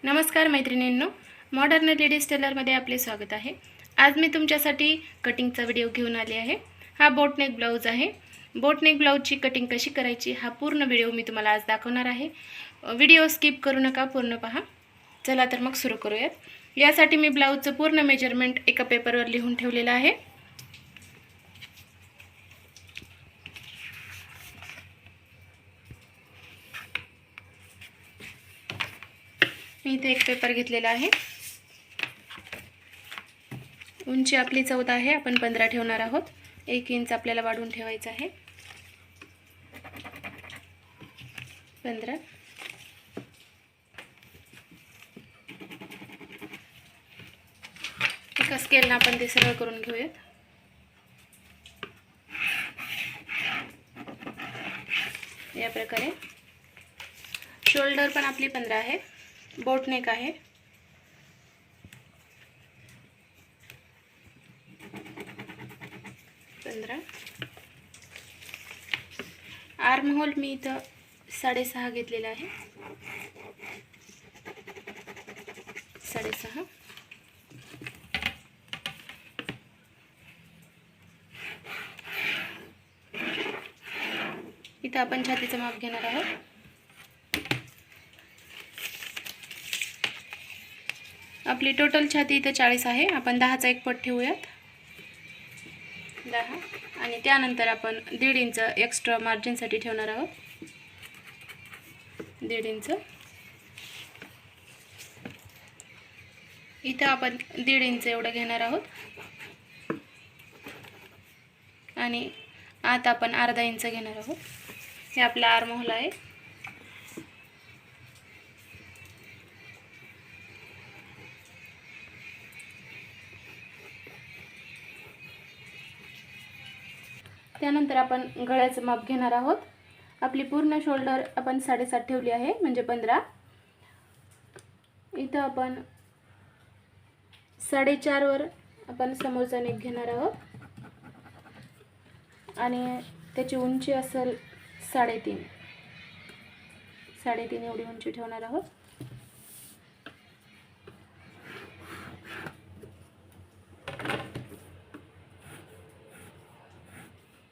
नमस्कार मैत्रिणींनो, modern ladies टेलरमध्ये आपले स्वागत आहे। आज मी तुमच्यासाठी कटिंगचा व्हिडिओ घेऊन आले आहे। हा बोटनेक ब्लाउज आहे। बोटनेक ब्लाउजची कटिंग कशी करायची हा पूर्ण व्हिडिओ मी तुम्हाला आज दाखवणार आहे। व्हिडिओ स्किप करू नका, पूर्ण पहा। चला तर मग सुरू करूयात। यासाठी मी ब्लाउजचं पूर्ण मेजरमेंट एका पेपरवर लिहून ठेवलेलं आहे। मी इथे एक पेपर घेतलेला आहे। उंची आपली 14 आहे, आपण 15 ठेवणार आहोत। 1 इंच आपल्याला वाढवून ठेवायचं आहे। 15 एका स्केलने आपण ते सरळ करून घेऊयात। या प्रकारे शोल्डर पण आपली 15 आहे। बोटनेक आहे। आर्म होल मी इथं 6.5 घेतलेला आहे। 6.5 इथं आपण छातीचं माप घेणार आहोत। आपली टोटल छाती इथं 40 आहे। आपण 10चा एक पट ठेवूयात, 10, आणि त्यानंतर आपण 1.5 इंच एक्स्ट्रा मार्जिनसाठी ठेवणार आहोत। 1.5 इंच इथं आपण 1.5 इंच एवढं घेणार आहोत, आणि आत आपण अर्धा इंच घेणार आहोत। हे आपला आर्म होल आहे। त्यानंतर आपण गळ्याचं माप घेणार आहोत। आपली पूर्ण शोल्डर आपण 7.5 ठेवली आहे, म्हणजे 15। इथं आपण 4.5 वर आपण समोरचा नेक घेणार आहोत, आणि त्याची उंची असेल 3.5 एवढी उंची ठेवणार आहोत।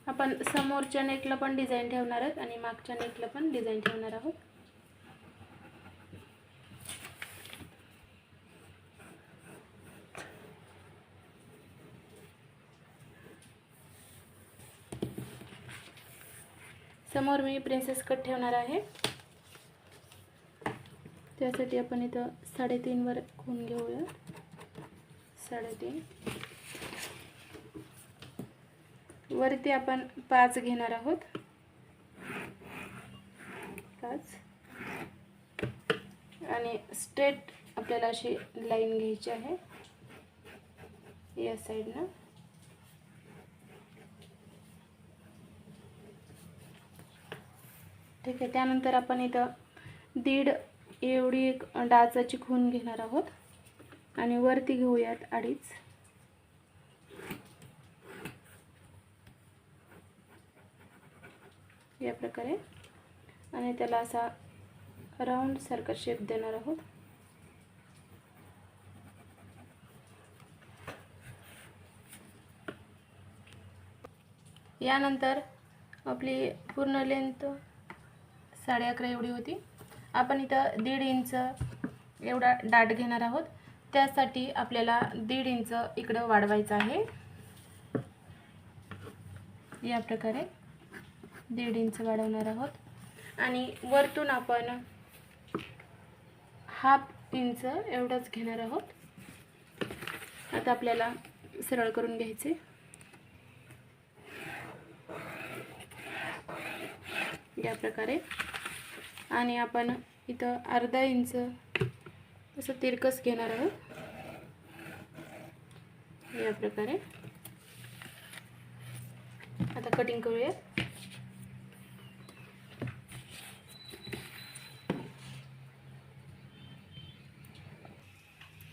आपण समोरच्या नेकला पण डिझाइन ठेवणार आहोत आणि मागच्या नेकला पण डिझाइन ठेवणार आहोत। समोर मी प्रिन्सेस कट ठेवणार आहे, त्यासाठी आपण इथं 3.5 वर खून घेऊया। 3.5 वरती आपण 5 घेणार आहोत। 5 आणि स्ट्रेट आपल्याला अशी लाईन घ्यायची आहे या साइडनं। ठीक आहे। त्यानंतर आपण इथं 1.5 एवढी एक डाचाची खून घेणार आहोत, आणि वरती घेऊयात 2.5। या प्रकारे, आणि त्याला असा राऊंड सारखा शेप देणार आहोत। यानंतर आपली पूर्ण लेंथ 11.5 एवढी होती। आपण इथं 1.5 इंच एवढा डाट घेणार आहोत। त्यासाठी आपल्याला 1.5 इंच इकडं वाढवायचं आहे। या प्रकारे 1.5 इंच वाढवणार आहोत, आणि वरतून आपण 1/2 इंच एवढंच घेणार आहोत। आता आपल्याला सरळ करून घ्यायचे। या प्रकारे, आणि आपण इथं अर्धा इंच असं तिरकस घेणार आहोत। या प्रकारे आता कटिंग करूया।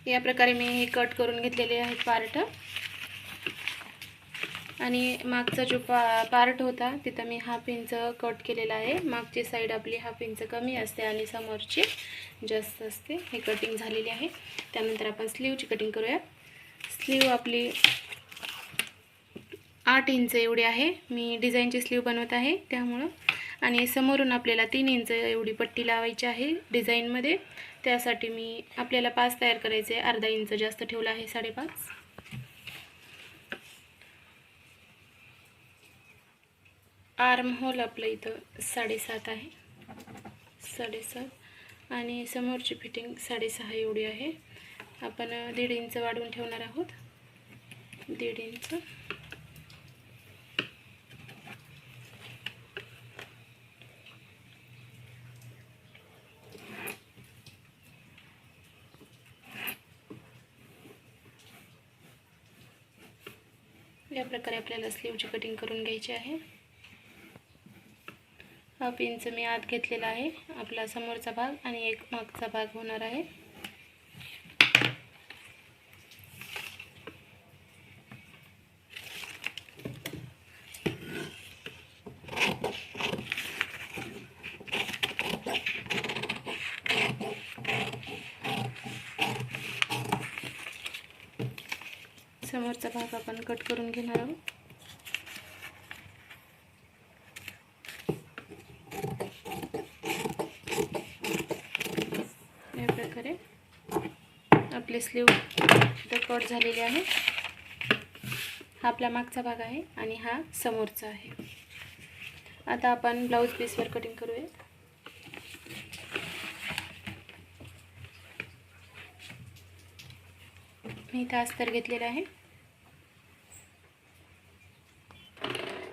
या प्रकारे मी हे कट करून घेतलेले आहेत पार्ट, आणि मागचा जो पार्ट होता तिथं मी 1/2 इंच कट केलेला आहे। मागची साइड आपली 1/2 इंच कमी असते आणि समोरची जास्त असते. हे कटिंग झालेली आहे. त्यानंतर आपण स्लीवची कटिंग करूया. स्लीव आपली 8 इंच एवढी आहे. मी डिझाईनची स्लीव बनवत आहे त्यामुळं. आणि समोरून आपल्याला 3 इंच एवढी पट्टी लावायची आहे डिझाईनमध्ये. त्यासाठी मी आपल्याला 5 तयार करायचे, अर्धा इंच जास्त ठेवला आहे, 5.5. आर्म होल आपलं इथं 7.5 आहे, 7.5. आणि समोरची फिटिंग 6.5 एवढी आहे. आपण 1.5 इंच वाढवून ठेवणार आहोत, 1.5 इंच. या प्रकारे आपल्याला स्लीवची कटिंग करून घ्यायची आहे. 1/2 इंच मी आत घेतलेला आहे, आपला समोरचा भाग आणि एक मागचा भाग होणार आहे. समोरचा भाग आपण कट करून घेणार आहोत. या प्रकारे आपली स्लीव इथं कट झालेली आहे. हा आपला मागचा भाग आहे आणि हा समोरचा आहे. आता आपण ब्लाऊज पीसवर कटिंग करूया. मी इथं अस्तर घेतलेलं आहे.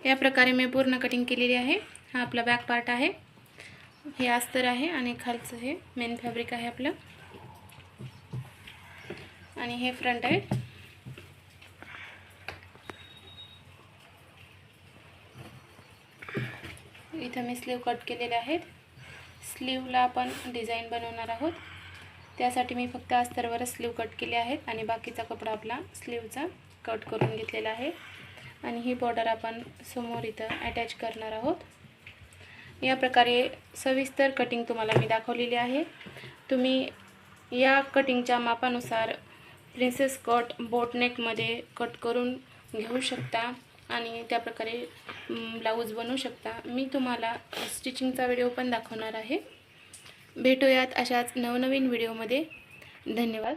या प्रकारे मी पूर्ण कटिंग केलेली आहे. हा आपला बॅक पार्ट आहे, हे अस्तर आहे आणि खालचं हे मेन फॅब्रिक आहे आपलं, आणि हे फ्रंट आहे. इथं मी स्लीव कट केलेले आहेत. स्लीवला आपण डिझाईन बनवणार आहोत, त्यासाठी मी फक्त अस्तरवरच स्लीव कट केले आहेत आणि बाकीचा कपडा आपला स्लीवचा कट करून घेतलेला आहे. आणि ही बॉर्डर आपण समोर इथं अटॅच करणार आहोत. या प्रकारे सविस्तर कटिंग तुम्हाला मी दाखवलेली आहे. तुम्ही या कटिंगच्या मापानुसार प्रिन्सेस कट बोटनेकमध्ये कट करून घेऊ शकता आणि त्या प्रकारे ब्लाऊज बनवू शकता. मी तुम्हाला स्टिचिंगचा व्हिडिओ पण दाखवणार आहे. भेटूयात अशाच नवनवीन व्हिडिओमध्ये. धन्यवाद.